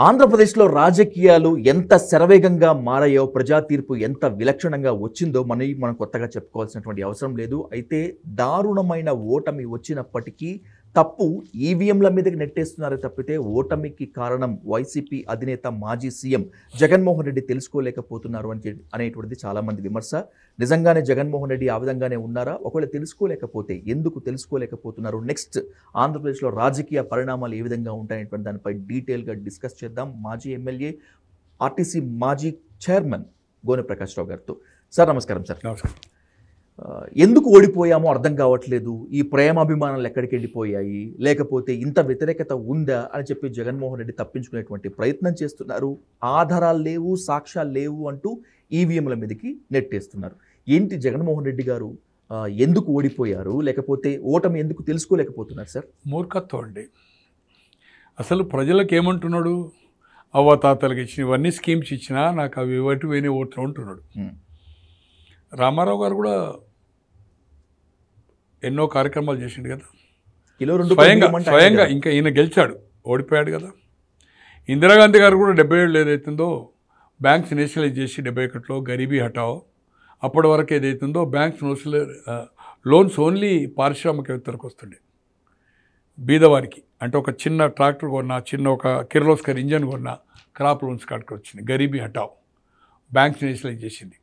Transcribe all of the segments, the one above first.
ఆంధ్రప్రదేశ్లో రాజకీయాలు ఎంత శరవేగంగా మారాయో, ప్రజా తీర్పు ఎంత విలక్షణంగా వచ్చిందో మనం కొత్తగా చెప్పుకోవాల్సినటువంటి అవసరం లేదు. అయితే దారుణమైన ఓటమి వచ్చినప్పటికీ తప్పు ఈవీఎంల మీదకి నెట్టేస్తున్నారే తప్పితే ఓటమికి కారణం వైసీపీ అధినేత మాజీ సీఎం జగన్మోహన్ రెడ్డి తెలుసుకోలేకపోతున్నారు అనేటువంటిది చాలామంది విమర్శ. నిజంగానే జగన్మోహన్ రెడ్డి ఆ విధంగానే ఉన్నారా? ఒకవేళ తెలుసుకోలేకపోతే ఎందుకు తెలుసుకోలేకపోతున్నారు? నెక్స్ట్ ఆంధ్రప్రదేశ్లో రాజకీయ పరిణామాలు ఏ విధంగా ఉంటాయనేటువంటి దానిపై డీటెయిల్గా డిస్కస్ చేద్దాం మాజీ ఎమ్మెల్యే, ఆర్టీసీ మాజీ చైర్మన్ గోనె ప్రకాష్ రావు గారితో. సార్ నమస్కారం. సార్ నమస్కారం. ఎందుకు ఓడిపోయామో అర్థం కావట్లేదు, ఈ ప్రేమాభిమానాలు ఎక్కడికి వెళ్ళిపోయాయి, లేకపోతే ఇంత వ్యతిరేకత ఉందా అని చెప్పి జగన్మోహన్ రెడ్డి తప్పించుకునేటువంటి ప్రయత్నం చేస్తున్నారు. ఆధారాలు లేవు, సాక్ష్యాలు లేవు అంటూ ఈవీఎంల మీదకి నెట్టేస్తున్నారు. ఏంటి జగన్మోహన్ రెడ్డి గారు ఎందుకు ఓడిపోయారు, లేకపోతే ఓటమి ఎందుకు తెలుసుకోలేకపోతున్నారు? సార్ మూర్ఖత్వం అండి. అసలు ప్రజలకు ఏమంటున్నాడు? అవ్వతాతలకు ఇచ్చిన ఇవన్నీ స్కీమ్స్ ఇచ్చినా నాకు అవి ఇవ్వటి వేనే ఓట్లు ఉంటున్నాడు. రామారావు గారు కూడా ఎన్నో కార్యక్రమాలు చేసిండు కదా, స్వయంగా. ఇంకా ఈయన గెలిచాడు, ఓడిపోయాడు కదా. ఇందిరాగాంధీ గారు కూడా 77 ఏదైతుందో బ్యాంక్స్ నేషనలైజ్ చేసి 71లో గరీబీ హటావో, అప్పటి వరకు ఏదైతుందో బ్యాంక్స్ లోన్స్ ఓన్లీ పారిశ్రామికవేత్తలకు వస్తుండే, బీదవారికి. అంటే ఒక చిన్న ట్రాక్టర్ కొన్నా, చిన్న ఒక కిర్లోస్కర్ ఇంజన్ కొన్నా క్రాప్ లోన్స్ కాడికి వచ్చింది. గరీబీ హటావో బ్యాంక్స్ నేషనలైజ్ చేసింది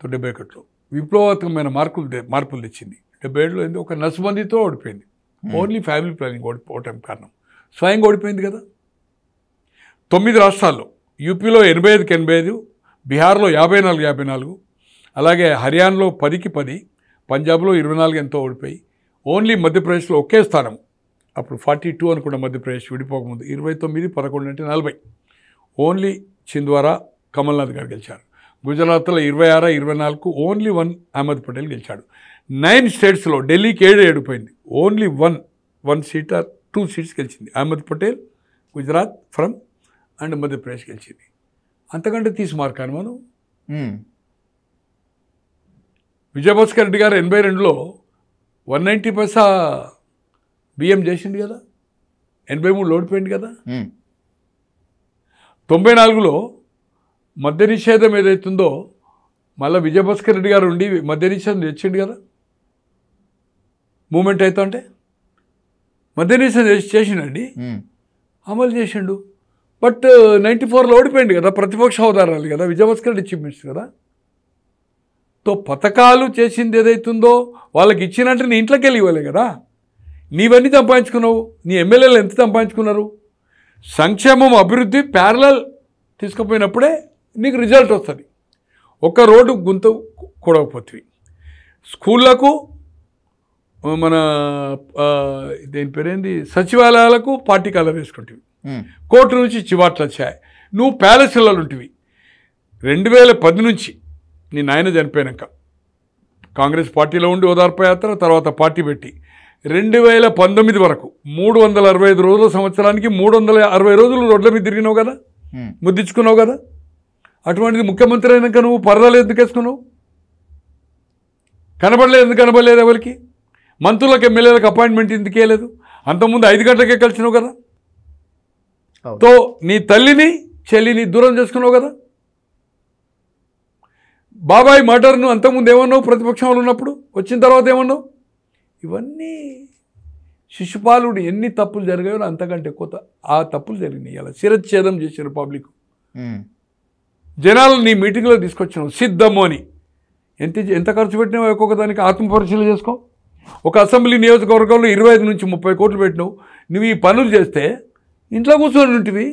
71లో. విప్లవాత్మకమైన మార్పులు తెచ్చింది. 77లో ఏంది, ఒక నసుబందితో ఓడిపోయింది. ఓన్లీ ఫ్యామిలీ ప్లానింగ్ ఓటమి కారణం. స్వయంగా ఓడిపోయింది కదా. 9 రాష్ట్రాల్లో, యూపీలో 85కి 85, బీహార్లో 54, అలాగే హర్యానాలో 10కి 10, పంజాబ్లో 24 ఎంతో ఓడిపోయి, ఓన్లీ మధ్యప్రదేశ్లో ఒకే స్థానం, అప్పుడు 42 అనుకుంటా మధ్యప్రదేశ్ విడిపోకముందు, 29, 11 అంటే 40. ఓన్లీ చింద్వారా కమల్నాథ్ గారు గెలిచారు. గుజరాత్లో 26, 24 ఓన్లీ 1 అహ్మద్ పటేల్ గెలిచాడు. 9 స్టేట్స్లో ఢిల్లీకి 7 ఏడిపోయింది. ఓన్లీ 1 సీట్ ఆర్ 2 సీట్స్ గెలిచింది. అహ్మద్ పటేల్ గుజరాత్ అండ్ మధ్యప్రదేశ్ గెలిచింది. అంతకంటే తీసి మార్కాను మనం. విజయభాస్కర్ రెడ్డి గారు 82లో 190 పైసా బియ్యం చేసింది కదా, 83లో ఓడిపోయింది కదా. 94లో మద్య నిషేధం ఏదైతుందో మళ్ళీ విజయభాస్కర్ రెడ్డి గారు ఉండి మద్య నిషేధం తెచ్చిండు కదా. మూమెంట్ అవుతా అంటే మద్య నిషేధం చేసిండండి, అమలు చేసిండు. బట్ 94లో ఓడిపోయింది కదా, ప్రతిపక్ష హోదారాలు కదా, విజయభాస్కర్ రెడ్డి చీఫ్ మినిస్టర్ కదా. తో పథకాలు చేసింది ఏదైతుందో వాళ్ళకి ఇచ్చినట్టు నీ ఇంట్లోకి వెళ్ళి ఇవ్వలే కదా. నీవన్నీ సంపాదించుకున్నావు, నీ ఎమ్మెల్యేలు ఎంత సంపాదించుకున్నారు? సంక్షేమం అభివృద్ధి ప్యారలల్ తీసుకుపోయినప్పుడే నీకు రిజల్ట్ వస్తుంది. ఒక రోడ్డు గుంత కూడకపోతుంది. స్కూళ్ళకు, మన దేని పేరేంది, సచివాలయాలకు పార్టీ కలర్ వేసుకుంటుంది. కోర్టు నుంచి చివాట్లు వచ్చాయి. నువ్వు ప్యాలెస్లలో ఉంటివి. 2010 నుంచి నీ నాయన చనిపోయాక కాంగ్రెస్ పార్టీలో ఉండి ఓదార్పు యాత్ర, తర్వాత పార్టీ పెట్టి 2019 వరకు 365 రోజుల సంవత్సరానికి 360 రోజులు రోడ్ల మీద తిరిగినావు కదా, ముద్దించుకున్నావు కదా. అటువంటిది ముఖ్యమంత్రి అయినాక నువ్వు పరదాలు ఎందుకు వేసుకున్నావు? ఎందుకు కనబడలేదు ఎవరికి? మంత్రులకు, ఎమ్మెల్యేలకు అపాయింట్మెంట్ ఎందుకు వేయలేదు? అంతకుముందు 5 గంటలకే కలిసినావు కదా. తో నీ తల్లిని, చెల్లిని దూరం చేసుకున్నావు కదా. బాబాయ్ మర్డర్ను అంతకుముందు ఏమన్నావు? ప్రతిపక్షంలో ఉన్నప్పుడు. వచ్చిన తర్వాత ఏమన్నావు? ఇవన్నీ శిశుపాలుడు ఎన్ని తప్పులు జరిగాయో అంతకంటే ఎక్కువ ఆ తప్పులు జరిగినాయి. అలా శిరచ్ఛేదం చేశారు పబ్లిక్. జనాలు నీ మీటింగ్లో తీసుకొచ్చినావు సిద్ధము అని. ఎంత ఖర్చు పెట్టినావు? ఒక్కొక్క దానికి ఆత్మపరిశీలన చేసుకో. ఒక అసెంబ్లీ నియోజకవర్గంలో 25 నుంచి 30 కోట్లు పెట్టినావు. నువ్వు ఈ పనులు చేస్తే ఇంట్లో కూర్చొని ఉంటివి.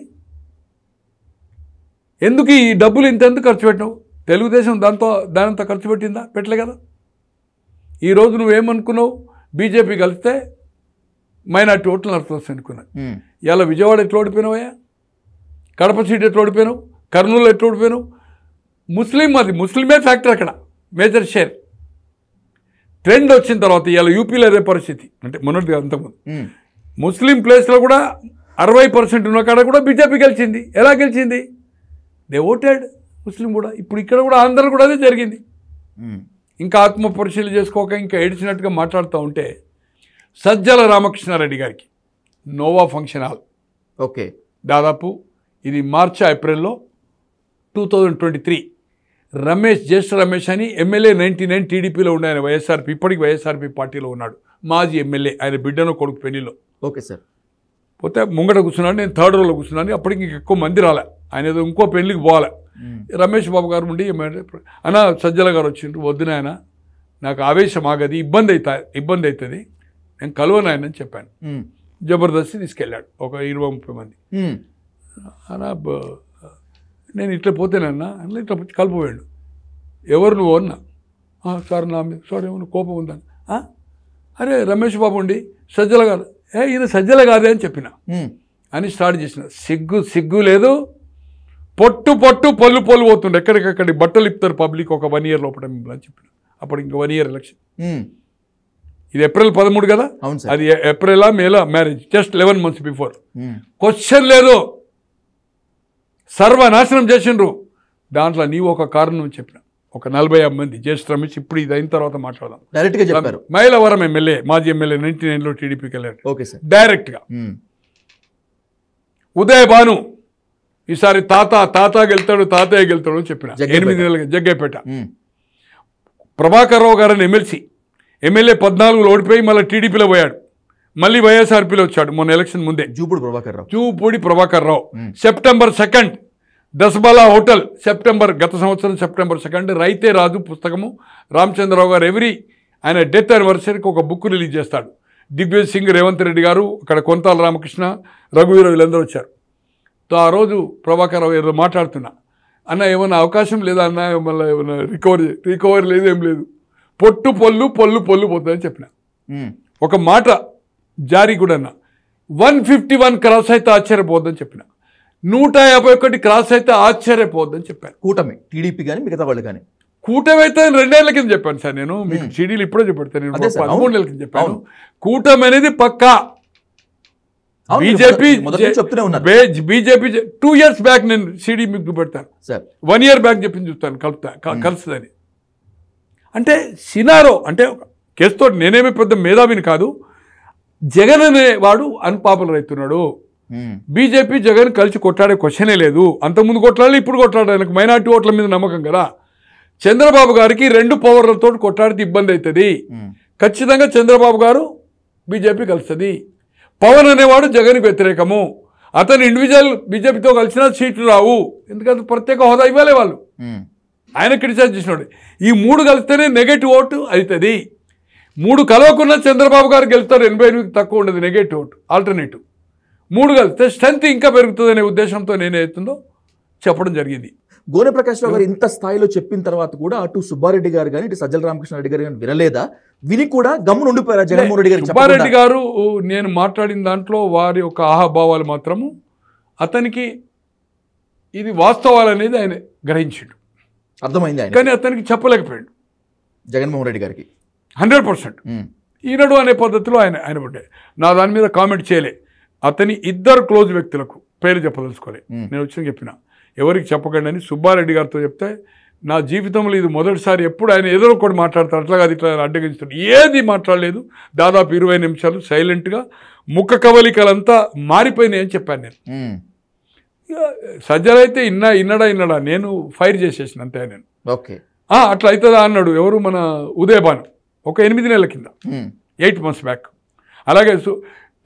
ఎందుకు ఈ డబ్బులు ఇంతెందుకు ఖర్చు పెట్టినావు? తెలుగుదేశం దానంత ఖర్చు పెట్టిందా? పెట్టలే కదా. ఈరోజు నువ్వేమనుకున్నావు? బీజేపీ కలిస్తే మైనార్టీ ఓట్లు నడుస్తుంది అనుకున్నా. ఇలా విజయవాడ ఎట్లా ఓడిపోయినావయ్యా? కడప సీట్ ఎట్లా ఓడిపోయినావు? కర్నూలు ఎట్లా ఓడిపోయినావు? ముస్లిమే ఫ్యాక్టర్ అక్కడ మేజర్ షేర్. ట్రెండ్ వచ్చిన తర్వాత ఇలా యూపీలో అదే పరిస్థితి. అంటే మొన్నటి అంతకుముందు ముస్లిం ప్లేస్లో కూడా 60% ఉన్న కాడ కూడా బీజేపీ గెలిచింది. ఎలా గెలిచింది? దే ఓటెడ్ ముస్లిం కూడా. ఇప్పుడు ఇక్కడ కూడా ఆంధ్ర కూడా అదే జరిగింది. ఇంకా ఆత్మ పరిశీలన చేసుకోక ఇంకా ఏడ్చినట్టుగా మాట్లాడుతూ ఉంటే సజ్జల రామకృష్ణారెడ్డి గారికి నోవా ఫంక్షన్ హాల్, ఓకే, దాదాపు ఇది మార్చి ఏప్రిల్లో 2023 జ్యేష్ఠ రమేష్ అని ఎమ్మెల్యే 99 టీడీపీలో ఉండే ఆయన వైఎస్ఆర్పీ, ఇప్పటికి వైఎస్ఆర్పీ పార్టీలో ఉన్నాడు, మాజీ ఎమ్మెల్యే, ఆయన బిడ్డను కొడుకు పెళ్లిలో. Okay sir. పోతే ముంగట కూర్చున్నాను, నేను థర్డ్ రోలో కూర్చున్నాను. అప్పటికి ఇంక ఎక్కువ మంది రాలే, ఆయన ఏదో ఇంకో పెళ్లికి పోవాలి. రమేష్ బాబు గారు ఉండి అన్న సజ్జల గారు వచ్చిండ్రు, వద్దున ఆయన నాకు ఆవేశం ఆగది, ఇబ్బంది అవుతుంది, నేను కలవను ఆయన అని చెప్పాను. జబర్దస్తి తీసుకెళ్ళాడు ఒక 20-30 మంది. అన్నా నేను ఇట్లా పోతేనన్నా అన్న ఇట్లా కలిపోయాడు. ఎవరు నువ్వు అన్నా? సార్ నా మీద సార్ ఏమన్నా కోపం ఉందని. అరే రమేష్ బాబు ఉండి సజ్జల గారు, ఈయన సజ్జల కాదే అని చెప్పిన అని స్టార్ట్ చేసిన. సిగ్గు లేదు, పొట్టు పళ్ళు పోతుండే, ఎక్కడికక్కడి బట్టలు ఇప్పుతారు పబ్లిక్ ఒక 1 year లోపల మిమ్మల్ని అని చెప్పిన. అప్పుడు ఇంకా 1 year ఎలక్షన్. ఇది ఏప్రిల్ 13 కదా, అది ఏప్రిల్ మేలా marriage, just 11 months before. Question లేదు, సర్వనాశనం చేసిండ్రు. దాంట్లో నీవు ఒక కారణం చెప్పిన. ఒక 40 మంది జ్యేష్ఠ రమేష్, ఇప్పుడు ఇది అయిన తర్వాత మాట్లాడదాం. డైరెక్ట్గా చెప్పారు. మైలవరం ఎమ్మెల్యే, మాజీ ఎమ్మెల్యే 99లో టీడీపీకి వెళ్ళాడు. Okay sir. డైరెక్ట్గా ఉదయ్ భాను ఈసారి తాతయ్య గెలుతాడు అని చెప్పిన. 8 నెలలుగా జగ్గైపేట. ప్రభాకర్ రావు గారని ఎమ్మెల్యే 14లో ఓడిపోయి మళ్ళీ టీడీపీలో పోయాడు, మళ్ళీ వైఎస్ఆర్పీలో వచ్చాడు మొన్న ఎలక్షన్ ముందే. జూపూడి ప్రభాకర్ రావు. September 2 దస్బాలా హోటల్, గత సంవత్సరం September 2 రైతే రాజు పుస్తకము, రామచంద్రరావు గారు ఆయన డెత్ యానివర్సరీకి ఒక బుక్ రిలీజ్ చేస్తాడు. దిగ్విజయ్ సింగ్, రేవంత్ రెడ్డి గారు, అక్కడ కొంతాల రామకృష్ణ, రఘువీర వీళ్ళందరూ వచ్చారు. ఆ రోజు ప్రభాకర్ రావు ఏదో మాట్లాడుతున్నా, అన్న ఏమన్నా అవకాశం లేదా అన్న, మళ్ళీ ఏమన్నా రికవరీ లేదు, ఏం లేదు, పొట్టు పొల్లు పోతుందని చెప్పిన. ఒక మాట జారీ కూడా అన్న, 151 క్రాస్ అయితే ఆశ్చర్యపోద్దని చెప్పిన, 151 క్రాస్ అయితే ఆశ్చర్యపోద్దని చెప్పాను. కూటమి, టీడీపీ కానీ మిగతా వాళ్ళు కానీ. కూటమి అయితే 2 ఏళ్ల కింద చెప్పాను సార్, నేను మీకు షెడ్యూల్ ఇప్పుడే చెప్పాను, నేను 13 నెలల కింద చెప్పాను. కూటమి అనేది పక్కా. బీజేపీ 2 years బ్యాక్ నేను సిడీ మీకు చూపెడతాను, 1 year బ్యాక్ చెప్పింది చూస్తాను, కలుస్తుందని. అంటే సినారో అంటే కేసుతో నేనేమి పెద్ద మేధావిని కాదు. జగన్ అనేవాడు అన్పాపులర్ అవుతున్నాడు. బీజేపీ జగన్ కలిసి కొట్లాడే క్వశ్చనే లేదు. అంతకుముందు కొట్లాడాలి, ఇప్పుడు కొట్లాడాలి. ఆయనకు మైనార్టీ ఓట్ల మీద నమ్మకం కదా. చంద్రబాబు గారికి 2 పవర్లతో కొట్లాడితే ఇబ్బంది అవుతుంది. ఖచ్చితంగా చంద్రబాబు గారు బీజేపీ కలుస్తుంది. పవన్ అనేవాడు జగన్కి వ్యతిరేకము. అతను ఇండివిజువల్ బీజేపీతో కలిసినా సీట్లు రావు, ఎందుకంటే ప్రత్యేక హోదా ఇవ్వాలి వాళ్ళు. ఆయన క్రిటిసైజ్ చేసినాడు. ఈ 3 కలిస్తేనే నెగటివ్ ఓటు అవుతుంది. 3 కలవకున్నా చంద్రబాబు గారు గెలుస్తారు, 88కి తక్కువ ఉండదు నెగటివ్ ఓటు. ఆల్టర్నేటివ్ 3 కలిస్తే స్ట్రెంత్ ఇంకా పెరుగుతుందనే ఉద్దేశంతో నేనేస్తుందో చెప్పడం జరిగింది. గోనె ప్రకాష్ రావు గారు ఇంత స్థాయిలో చెప్పిన తర్వాత కూడా అటు సుబ్బారెడ్డి గారు కానీ ఇటు సజ్జల రామకృష్ణారెడ్డి గారు కానీ వినలేదా? విని కూడా గమ్మున ఉండిపోయారా జగన్మోహన్ రెడ్డి గారు? సుబ్బారెడ్డి గారు నేను మాట్లాడిన దాంట్లో వారి యొక్క ఆహాభావాలు మాత్రము అతనికి ఇది వాస్తవాలనేది ఆయన గ్రహించాడు, అర్థమైంది ఆయన. కానీ అతనికి చెప్పలేకపోయాడు జగన్మోహన్ రెడ్డి గారికి 100%. ఈనాడు అనే పద్ధతిలో ఆయన పడ్డాయి. నా దాని మీద కామెంట్ చేయలే. అతని 2 క్లోజ్ వ్యక్తులకు పేరు చెప్పదలుచుకోలే. నేను వచ్చి చెప్పిన ఎవరికి చెప్పకండి అని సుబ్బారెడ్డి గారితో చెప్తే, నా జీవితంలో ఇది మొదటిసారి. ఎప్పుడు ఆయన ఏదో ఒకటి మాట్లాడతారు, అట్లా కాదు ఇట్లా అడ్డగించుతాడు. ఏది మాట్లాడలేదు. దాదాపు 20 నిమిషాలు సైలెంట్గా, ముఖ కవలికలంతా మారిపోయినాయని చెప్పాను నేను. సజ్జలైతే ఇన్నడా నేను ఫైర్ చేసేసిన అంతే నేను. ఓకే, అట్లా అవుతుందా అన్నాడు ఎవరు, మన ఉదయ్ భాను, ఒక 8 నెలల కింద, 8 months బ్యాక్. అలాగే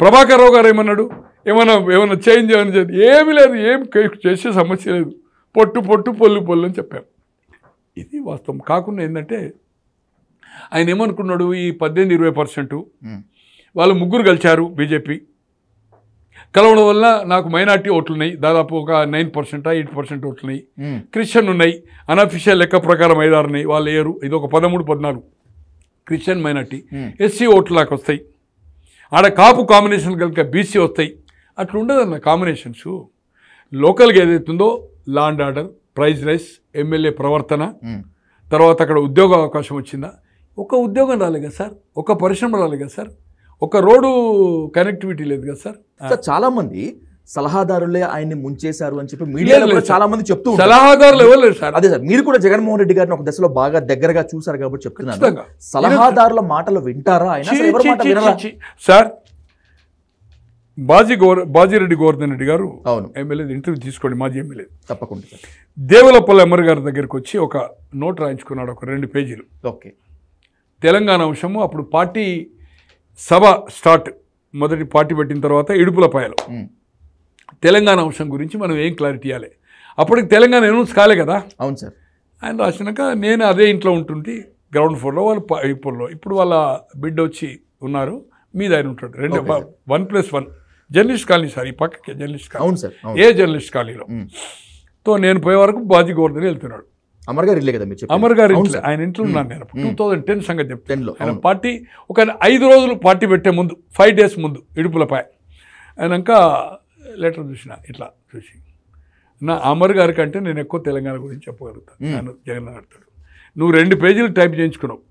ప్రభాకర్ రావు గారు ఏమన్నాడు, ఏమన్నా చేంజ్ అని చెప్పి, ఏమీ లేదు, ఏం చేసే సమస్య లేదు, పొట్టు పొల్లు అని చెప్పాను. ఇది వాస్తవం. కాకుండా ఏంటంటే ఆయన ఏమనుకున్నాడు, ఈ 18-20% వాళ్ళు 3 కలిశారు బీజేపీ కలవడం వల్ల నాకు మైనార్టీ ఓట్లున్నాయి, దాదాపు ఒక 9%, 8% ఓట్లున్నాయి. క్రిస్టియన్ ఉన్నాయి, అన్అఫిషియల్ లెక్క ప్రకారం 5-6 ఉన్నాయి, వాళ్ళు వేయరు. ఇది ఒక 13-14 క్రిస్టియన్ మైనార్టీ. ఎస్సీ ఓట్లు నాకు వస్తాయి. ఆడ కాపు కాంబినేషన్ కనుక బీసీ వస్తాయి. అట్లా ఉండదన్న కాంబినేషన్స్. లోకల్గా ఏదైతుందో law and order, price rise, MLA ప్రవర్తన, తర్వాత అక్కడ ఉద్యోగ అవకాశం వచ్చిందా? ఒక ఉద్యోగం రాలేదు కదా సార్, ఒక పరిశ్రమ రాలేదు కదా సార్, ఒక రోడ్డు కనెక్టివిటీ లేదు కదా సార్. చాలా మంది సలహాదారులే ఆయన్ని ముంచేశారు అని చెప్పి మీడియాలో చాలా మంది చెప్తూ ఉంటారు. సలహాదారులు ఎవరు లేరు సార్. అదే సార్, మీరు కూడా జగన్మోహన్ రెడ్డి గారిని ఒక దశలో బాగా దగ్గరగా చూసారు కాబట్టి చెప్తున్నారు. సలహాదారుల మాటలు వింటారా ఆయన? సార్ బాజిరెడ్డి గోవర్ధన్ రెడ్డి గారు అవును ఎమ్మెల్యే ఇంటర్వ్యూ తీసుకోండి, మాజీ ఎమ్మెల్యే. తప్పకుండా సార్. దేవులపల్లి అమర్ గారి దగ్గరికి వచ్చి ఒక నోట్ రాయించుకున్నాడు, ఒక 2 పేజీలు. ఓకే. తెలంగాణ అంశము అప్పుడు పార్టీ సభ స్టార్ట్, మొదటి పార్టీ పెట్టిన తర్వాత ఇడుపులపాయలో తెలంగాణ అంశం గురించి మనం ఏం క్లారిటీ ఇవ్వాలి. అప్పటికి తెలంగాణ అనౌన్స్ కాలే కదా. అవును సార్. ఆయన రాసినాక నేను అదే ఇంట్లో ఉంటుంటే గ్రౌండ్ ఫ్లోర్లో, వాళ్ళు ఫ్లోర్లో. ఇప్పుడు వాళ్ళ బిడ్డ వచ్చి ఉన్నారు, మీద ఆయన ఉంటాడు. 1+1 జర్నలిస్ట్ కాలనీ సార్, ఈ పక్కకే జర్నలిస్ట్ కాలనీ. అవును సార్. ఏ జర్నలిస్ట్ కాలనీలో. తో నేను పోయే వరకు బాజీ గోవర్ధన్ వెళ్తున్నాడు. అమర్ గారు ఇల్లే కదా మీరు చెప్పారు. అమర్ గారు ఆయన ఇంట్లో ఉన్నాను నేను. 2010 సంగతి చెప్తాను. 10లో ఆయన పార్టీ ఒక 5 రోజులు పార్టీ పెట్టే ముందు, 5 days ముందు ఇడుపులపై ఆయనక లెటర్ చూసిన, ఇట్లా చూసి నా అమర్ గారి కంటే నేను ఎక్కువ తెలంగాణ గురించి చెప్పగలుగుతాను. నేను జగన్ ఆడతాడు, నువ్వు 2 పేజీలు టైప్ చేయించుకున్నావు.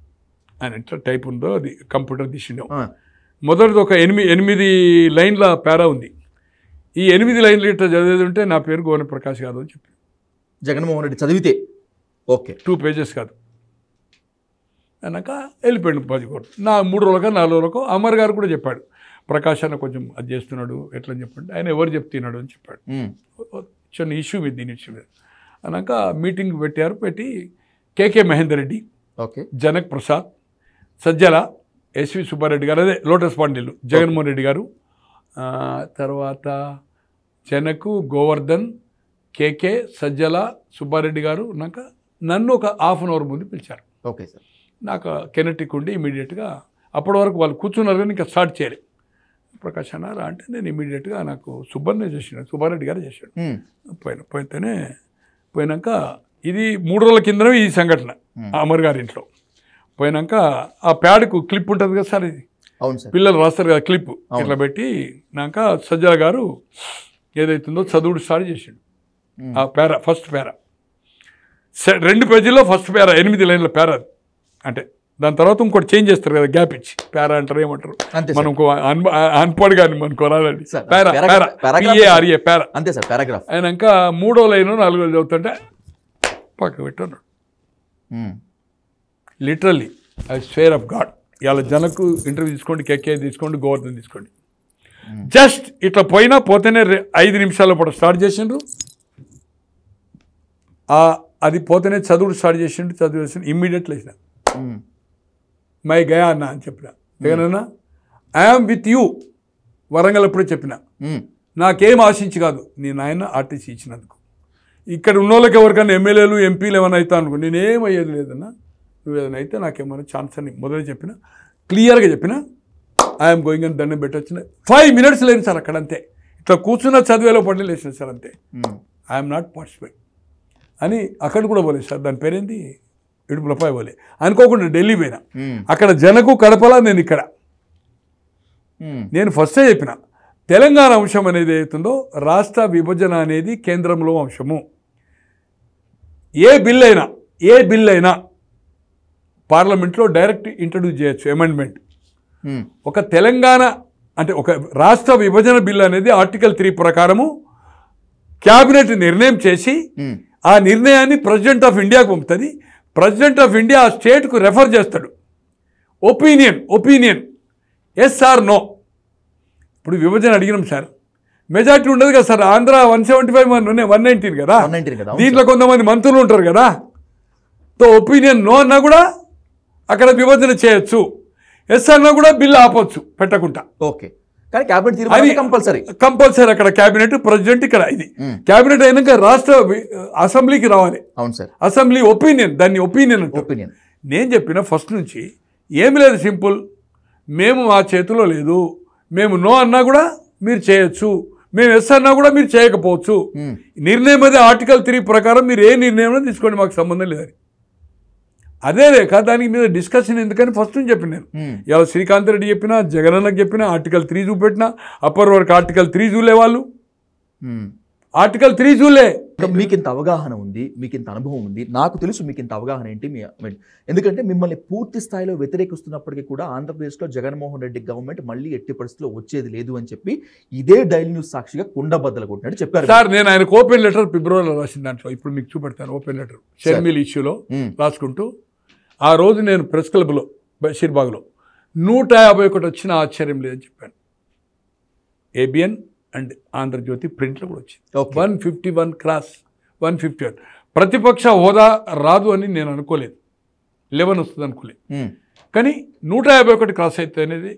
ఆయన ఎట్లా టైప్ ఉందో అది కంప్యూటర్ తీసినావు. మొదటిది ఒక 8 లైన్ల పేరా ఉంది. ఈ 8 లైన్లు ఇట్లా చదివేది ఉంటే నా పేరు గోనె ప్రకాష్ కాదు అని చెప్పి జగన్మోహన్ రెడ్డి చదివితే ఓకే 2 pages కాదు అన్నాక వెళ్ళిపోయాడు బాజీగోడు. నా 3 రోజులకో 4 రోజులకో అమర్ గారు కూడా చెప్పాడు, ప్రకాష్ అన్న కొంచెం అది చేస్తున్నాడు ఎట్లా అని చెప్పండి. ఆయన ఎవరు చెప్తున్నాడు అని చెప్పాడు. చిన్న ఇష్యూ మీద, దీని ఇష్యూ మీద అన్నాక మీటింగ్ పెట్టారు. పెట్టి కేకే మహేందర్ రెడ్డి, ఓకే, జనక్ ప్రసాద్, సజ్జల, ఎస్వి సుబ్బారెడ్డి గారు, అదే లోటస్ పాండేలు, జగన్మోహన్ రెడ్డి గారు, తర్వాత జనకు, గోవర్ధన్, కేకే, సజ్జల, సుబ్బారెడ్డి గారు. నాకు నన్ను ఒక 1/2 hour ముందు పిలిచారు. Okay sir. నాకు కెనెటిక్ ఉండి ఇమీడియట్గా అప్పటి వరకు వాళ్ళు కూర్చున్నారు కానీ ఇంకా స్టార్ట్ చేయలేదు. ప్రకాష్ అన్నారా అంటే నేను ఇమీడియట్గా నాకు సుబ్బారెడ్డి గారు చేశాడు. పోయినాక ఇది 3 రోజుల కిందనే ఈ సంఘటన అమర్ గారి ఇంట్లో. పోయినాక ఆ ప్యాడ్కు క్లిప్ ఉంటుంది కదా సార్, ఇది అవును సార్, పిల్లలు రాస్తారు కదా క్లిప్, ఇట్లా పెట్టి నాక సజ్జల గారు ఏదైతుందో చదువుడు స్టార్ట్ చేసాడు. ఆ పేరా, ఫస్ట్ పేరా 2 పేజీల్లో ఫస్ట్ పేరా 8 లైన్ల పేరా. అంటే దాని తర్వాత ఇంకోటి చేంజ్ చేస్తారు కదా, గ్యాప్ ఇచ్చి పేరా అంటారు, ఏమంటారు మనం అన్పడ్ కానీ మనకు రాదండి. పేరా పేరా అంతే సార్, పారాగ్రాఫ్. అయినాక 3వ లైన్ 4వ చదువుతుంటే పక్క పెట్టున్నాడు. Literally I swear of God. ఇవాళ జనకు ఇంటర్వ్యూ తీసుకోండి, కేకే తీసుకోండి, గోవర్ధన్ తీసుకోండి, జస్ట్ ఇట్లా పోతేనే 5 నిమిషాల పాటు స్టార్ట్ చేసిండ్రు. అది పోతేనే చదువుడు స్టార్ట్ చేసిండు. చదివేసి ఇమ్మీడియట్ లేచిన మై గయా అన్న అని చెప్పిన. జగనన్నా ఐఆమ్ విత్ యూ, వరంగల్ అప్పుడే చెప్పిన, నాకేం ఆశించి కాదు, నేను ఆయన ఆర్టీసీ ఇచ్చినందుకు. ఇక్కడ ఉన్న వాళ్ళకి ఎవరికైనా ఎమ్మెల్యేలు ఎంపీలు ఏమైనా అవుతా అనుకో, నేనేమయ్యేది లేదన్నా, నువ్వు ఏదైనా అయితే నాకేమైనా ఛాన్స్ అని మొదలు చెప్పిన, క్లియర్గా చెప్పిన. ఐఎమ్ గోయింగ్ అని దండం పెట్టొచ్చిన 5 minutes లేదు సార్ అక్కడ, అంతే. ఇట్లా కూర్చున్న చదివేలో పడి లేచిన సార్, అంతే. ఐఎమ్ నాట్ పార్టిసిపేట్ అని అక్కడ కూడా పోలేదు సార్. దాని పేరేంది, ఇడుపులపై పోలే. అనుకోకుండా ఢిల్లీ పోయినా, అక్కడ జనకు కడపలా, నేను ఇక్కడ. నేను ఫస్టే చెప్పిన, తెలంగాణ అంశం అనేది ఏదైతుందో రాష్ట్ర విభజన అనేది కేంద్రంలో అంశము. ఏ బిల్ అయినా పార్లమెంట్లో డైరెక్ట్ ఇంట్రడ్యూస్ చేయొచ్చు, అమెండ్మెంట్. ఒక తెలంగాణ అంటే ఒక రాష్ట్ర విభజన బిల్ అనేది ఆర్టికల్ 3 ప్రకారము క్యాబినెట్ నిర్ణయం చేసి ఆ నిర్ణయాన్ని ప్రెసిడెంట్ ఆఫ్ ఇండియాకు పంపుతుంది. ప్రెసిడెంట్ ఆఫ్ ఇండియా ఆ స్టేట్కు రెఫర్ చేస్తాడు. Opinion yes or no. ఇప్పుడు విభజన అడిగినాం సార్, మెజార్టీ ఉండదు కదా సార్. ఆంధ్ర 175 119 కదా, దీంట్లో కొంతమంది మంత్రులు ఉంటారు కదా. తో ఒపీనియన్ నో అన్నా కూడా అక్కడ విభజన చేయొచ్చు, ఎస్ అన్నా కూడా బిల్లు ఆపొచ్చు పెట్టకుండా. ఓకే, కానీ క్యాబినెట్ తీర్మానం కంపల్సరీ అక్కడ క్యాబినెట్, ప్రెసిడెంట్ ఇక్కడ. ఇది క్యాబినెట్ అయినాక రాష్ట్ర అసెంబ్లీకి రావాలి. అవును సార్, అసెంబ్లీ ఒపీనియన్, దాన్ని ఒపీనియన్ అంటే. నేను చెప్పిన ఫస్ట్ నుంచి ఏమి లేదు, సింపుల్. మేము ఆ చేతిలో లేదు, మేము నో అన్నా కూడా మీరు చేయొచ్చు, మేము ఎస్ అన్నా కూడా మీరు చేయకపోవచ్చు. నిర్ణయం అదే ఆర్టికల్ 3 ప్రకారం మీరు ఏ నిర్ణయం తీసుకోండి, మాకు సంబంధం లేదని. అదే లేక దానికి మీద డిస్కషన్ ఎందుకని ఫస్ట్ నుంచి చెప్పిన నేను. ఇవాళ శ్రీకాంత్ రెడ్డి చెప్పినా, జగనన్నకు చెప్పినా, ఆర్టికల్ 3 చూపెట్టినా. అప్పర్ వరకు ఆర్టికల్ 3 చూలే వాళ్ళు, ఆర్టికల్ 3 చూలే. మీకు ఇంత అవగాహన ఉంది, మీకు ఇంత అనుభవం ఉంది, నాకు తెలుసు మీకు ఇంత అవగాహన ఏంటి. ఎందుకంటే మిమ్మల్ని పూర్తి స్థాయిలో వ్యతిరేకిస్తున్నప్పటికీ కూడా ఆంధ్రప్రదేశ్లో జగన్మోహన్ రెడ్డి గవర్నమెంట్ మళ్ళీ ఎట్టి పరిస్థితిలో వచ్చేది లేదు అని చెప్పి ఇదే డైలీ న్యూస్ సాక్షిగా కుండబద్దలు కొట్టినట్టు చెప్పారు సార్. నేను ఆయనకు ఓపెన్ లెటర్ ఫిబ్రవరిలో రాసిన దాంట్లో ఇప్పుడు మీకు చూపెడతాను. ఓపెన్ లెటర్ షర్మిల్ ఇష్యూలో రాసుకుంటూ, ఆ రోజు నేను ప్రెస్ క్లబ్లో బషీర్బాగ్లో 151 వచ్చిన ఆశ్చర్యం లేదని చెప్పాను. ఏబిఎన్ అండ్ ఆంధ్రజ్యోతి ప్రింట్లో కూడా వచ్చింది. Okay. 151 క్రాస్ 151. ప్రతిపక్ష హోదా రాదు అని నేను అనుకోలేదు, 11 వస్తుంది అనుకోలేదు. కానీ 151 క్రాస్ అయితే అనేది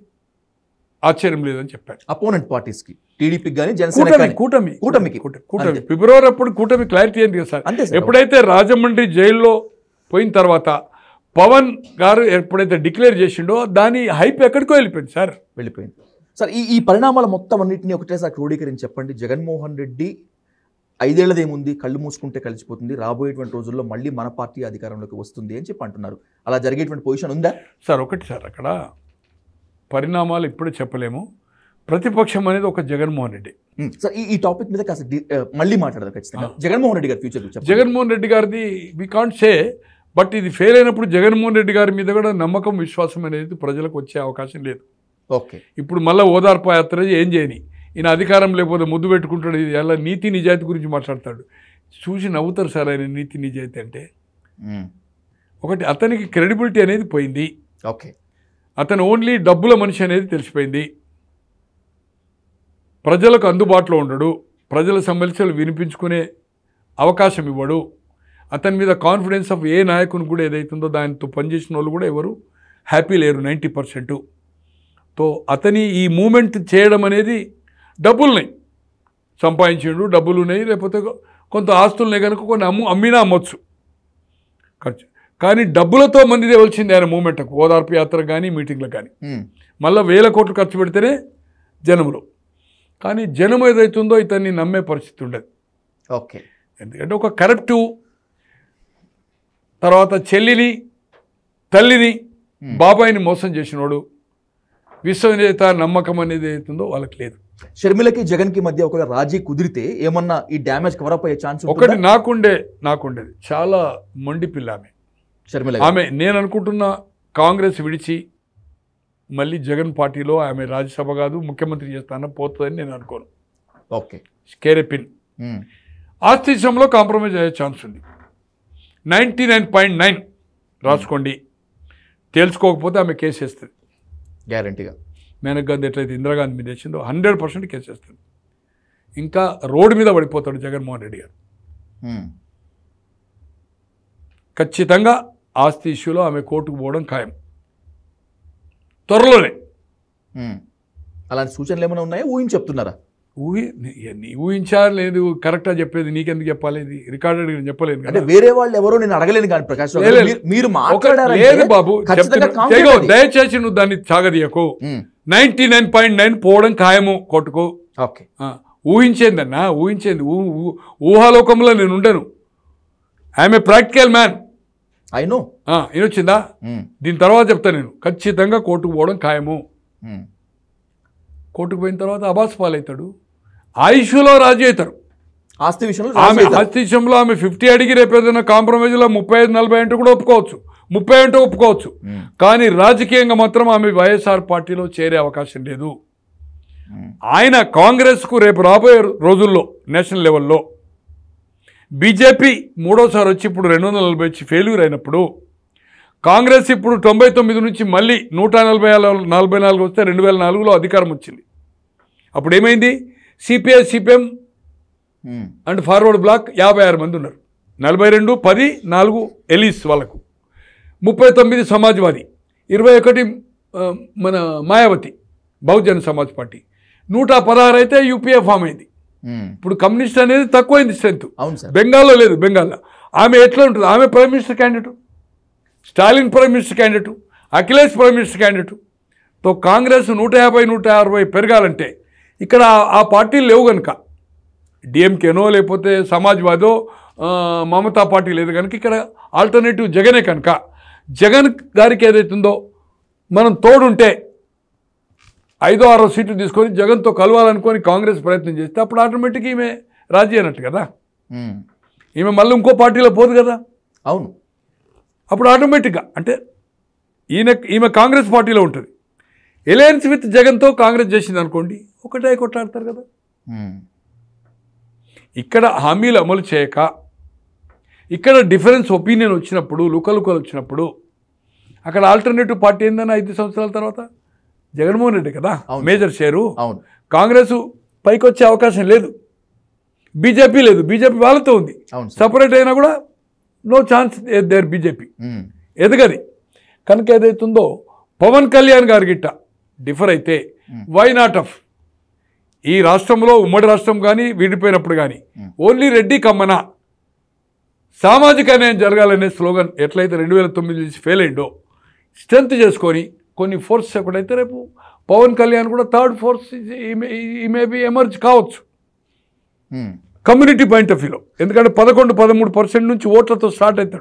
ఆశ్చర్యం లేదని చెప్పారు. అపోనెంట్ పార్టీస్ కి, టీడీపీకి కానీ జనసేన కూటమికి ఫిబ్రవరి అప్పుడు కూటమి క్లారిటీ ఏంటి కదా సార్. అంతే సార్. ఎప్పుడైతే రాజమండ్రి జైల్లో పోయిన తర్వాత పవన్ గారు ఎప్పుడైతే డిక్లేర్ చేసిండో దాని హైప్ ఎక్కడికో వెళ్ళిపోయింది సార్. వెళ్ళిపోయింది సార్. ఈ పరిణామాల మొత్తం అన్నింటినీ ఒకటేసారి క్రోడీకరించి చెప్పండి. జగన్మోహన్ రెడ్డి 5 ఏళ్లదేముంది, కళ్ళు మూసుకుంటే కలిసిపోతుంది, రాబోయేటువంటి రోజుల్లో మళ్ళీ మన పార్టీ అధికారంలోకి వస్తుంది అని చెప్పి అంటున్నారు. అలా జరిగేటువంటి పొజిషన్ ఉందా సార్? ఒకటి సార్, అక్కడ పరిణామాలు ఇప్పుడు చెప్పలేము. ప్రతిపక్షం అనేది ఒక జగన్మోహన్ రెడ్డి. సార్ ఈ టాపిక్ మీద కాస్త మళ్ళీ మాట్లాడదాం ఖచ్చితంగా. జగన్మోహన్ రెడ్డి గారి ఫ్యూచర్, జగన్మోహన్ రెడ్డి గారిది వి కాంట్ సే, బట్ ఇది ఫెయిల్ అయినప్పుడు జగన్మోహన్ రెడ్డి గారి మీద కూడా నమ్మకం, విశ్వాసం అనేది ప్రజలకు వచ్చే అవకాశం లేదు. ఓకే. ఇప్పుడు మళ్ళీ ఓదార్పు యాత్ర ఏం చేయని, ఈయన అధికారం లేకపోతే ముద్దు పెట్టుకుంటాడు, ఇది ఎలా నీతి నిజాయితీ గురించి మాట్లాడతాడు. చూసి నవ్వుతారు సార్ ఆయన నీతి నిజాయితీ అంటే. ఒకటి, అతనికి క్రెడిబిలిటీ అనేది పోయింది. ఓకే. అతను ఓన్లీ డబ్బుల మనిషి అనేది తెలిసిపోయింది. ప్రజలకు అందుబాటులో ఉండడు, ప్రజల సమస్యలు వినిపించుకునే అవకాశం ఇవ్వడు. అతని మీద కాన్ఫిడెన్స్ ఆఫ్ ఏ నాయకుని కూడా ఏదైతుందో దానితో పనిచేసిన వాళ్ళు కూడా ఎవరు హ్యాపీ లేరు, 90%. తో అతని ఈ మూమెంట్ చేయడం అనేది డబ్బులున్నాయి, సంపాదించిండు, డబ్బులు ఉన్నాయి, లేకపోతే కొంత ఆస్తులున్నాయి కనుక కొన్ని అమ్మినా అమ్మొచ్చు ఖర్చు. కానీ డబ్బులతో మంది తేవలసింది ఆయన మూమెంట్కు, ఓదార్పు యాత్ర కానీ మీటింగ్లకు కానీ. మళ్ళీ 1000 కోట్లు ఖర్చు పెడితేనే జనములు. కానీ జనం ఏదైతుందో ఇతన్ని నమ్మే పరిస్థితి ఉండదు. ఓకే. ఎందుకంటే ఒక కరప్టివ్, తర్వాత చెల్లిని, తల్లిని, బాబాయిని మోసం చేసినోడు, విశ్వనేత నమ్మకం అనేది ఏదైతుందో వాళ్ళకి లేదు. షర్మిలకి జగన్కి మధ్య ఒక రాజీ కుదిరితే ఏమన్నా ఈ డ్యామేజ్ కవరప్ అయ్యే ఛాన్స్? ఒకటి నాకుండేది చాలా మొండి పిల్ల ఆమె, షర్మిల ఆమె. నేను అనుకుంటున్నా కాంగ్రెస్ విడిచి మళ్ళీ జగన్ పార్టీలో ఆమె రాజ్యసభ కాదు ముఖ్యమంత్రి చేస్తానో పోతుందని నేను అనుకోను. ఓకే. స్కేరెపిన్ ఆస్తి విషయంలో కాంప్రమైజ్ అయ్యే ఛాన్స్ ఉంది. 99.9 రాసుకోండి. తేల్చుకోకపోతే ఆమె కేసు వేస్తుంది గ్యారంటీగా. మేనకా గాంధీ ఎట్లయితే ఇందిరాగాంధీ మీద వేసిందో 100% కేసు వేస్తుంది. ఇంకా రోడ్డు మీద పడిపోతాడు జగన్మోహన్ రెడ్డి గారు. ఖచ్చితంగా ఆస్తి ఇష్యూలో ఆమె కోర్టుకు పోవడం ఖాయం త్వరలోనే. అలాంటి సూచనలు ఏమైనా ఉన్నాయా? ఊహించి చెప్తున్నారా? ఊహించా లేదు, కరెక్ట్గా చెప్పేది నీకెందుకు చెప్పాలి, ఇది రికార్డెడ్ చెప్పలేదు. అంటే వేరే వాళ్ళు ఎవరో నేను అడగలేను కానీ ప్రకాష్ మీరు లేదు బాబు, దయచేసి నువ్వు దాన్ని సాగదీయకు. 99.9 పోవడం ఖాయము కోర్టుకు. ఓకే. ఊహించేందన్నా, ఊహించేంది ఊహాలోకంలో నేను ఉండను. I'm a practical man. I know. వినొచ్చిందా? దీని తర్వాత చెప్తా నేను. ఖచ్చితంగా కోర్టుకు పోవడం ఖాయము. కోర్టుకు పోయిన తర్వాత అబాస్ పాలవుతాడు, ఆయుష్లో రాజీ అవుతారు. ఆస్తి విషయంలో ఆమె 50 అడిగి రేపు ఏదైనా కాంప్రమైజ్లో 35-40 అంటే కూడా ఒప్పుకోవచ్చు, 30 అంటే ఒప్పుకోవచ్చు. కానీ రాజకీయంగా మాత్రం ఆమె వైఎస్ఆర్ పార్టీలో చేరే అవకాశం లేదు. ఆయన కాంగ్రెస్కు రేపు రాబోయే రోజుల్లో నేషనల్ లెవెల్లో బీజేపీ 3వ వచ్చి ఇప్పుడు 240 వచ్చి ఫెయిల్యూర్ అయినప్పుడు, కాంగ్రెస్ ఇప్పుడు 99 నుంచి మళ్ళీ 144 వస్తే 2004లో అధికారం వచ్చింది. అప్పుడు ఏమైంది? CPI, CPM and Forward Bloc 56 మంది ఉన్నారు. 42, 10, 4 ఎలీస్ వాళ్ళకు, 39 సమాజ్వాదీ, 21 మన మాయావతి బహుజన సమాజ్ పార్టీ, 116 అయితే యూపీఏ ఫామ్ అయింది. ఇప్పుడు కమ్యూనిస్ట్ అనేది తక్కువైంది స్ట్రెంత్. బెంగాల్లో లేదు. బెంగాల్లో ఆమె ఎట్లా ఉంటుంది? ఆమె prime minister candidate, Stalin prime minister candidate, Akhilesh prime minister candidate. తో కాంగ్రెస్ 150-160 పెరగాలంటే ఇక్కడ ఆ పార్టీలు లేవు కనుక, డిఎంకేనో లేకపోతే సమాజ్వాదో మమతా పార్టీ లేదు కనుక ఇక్కడ ఆల్టర్నేటివ్ జగనే కనుక, జగన్ గారికి ఏదైతుందో మనం తోడుంటే 5-6 సీట్లు తీసుకొని జగన్తో కలవాలనుకొని కాంగ్రెస్ ప్రయత్నం చేస్తే అప్పుడు ఆటోమేటిక్గా ఈమె రాజీ అయినట్టు కదా. ఈమె మళ్ళీ ఇంకో పార్టీలో పోదు కదా. అవును. అప్పుడు ఆటోమేటిక్గా అంటే ఈమె కాంగ్రెస్ పార్టీలో ఉంటుంది. ఎలయన్స్ విత్ జగన్తో కాంగ్రెస్ చేసింది అనుకోండి, ఒకటే కొట్లాడతారు కదా. ఇక్కడ హామీలు అమలు చేయక, ఇక్కడ డిఫరెన్స్ ఒపీనియన్ వచ్చినప్పుడు, లుకలు వచ్చినప్పుడు, అక్కడ ఆల్టర్నేటివ్ పార్టీ ఏందని 5 సంవత్సరాల తర్వాత జగన్మోహన్ రెడ్డి కదా మేజర్ షేరు. కాంగ్రెస్ పైకి వచ్చే అవకాశం లేదు, బీజేపీ లేదు, బీజేపీ వాళ్ళతో ఉంది. అవును సార్. సపరేట్ అయినా కూడా నో ఛాన్స్ దేర్ బీజేపీ ఎదగది. కనుక ఏదైతుందో పవన్ కళ్యాణ్ గారి గిట్ట డిఫర్ అయితే వై నాట్ ఆఫ్ ఈ రాష్ట్రంలో ఉమ్మడి రాష్ట్రం కానీ విడిపోయినప్పుడు కానీ ఓన్లీ రెడ్డి కమ్మన సామాజిక న్యాయం జరగాలనే స్లోగన్ ఎట్లయితే 2009 నుంచి ఫెయిల్ అయిందో స్ట్రెంత్ చేసుకొని కొన్ని ఫోర్స్ ఎక్కడైతే రేపు పవన్ కళ్యాణ్ కూడా థర్డ్ ఫోర్స్ ఈ మేబీ ఎమర్జ్ కావచ్చు కమ్యూనిటీ పాయింట్ ఆఫ్ వ్యూలో. ఎందుకంటే 11-13% నుంచి ఓట్లతో స్టార్ట్ అవుతాడు.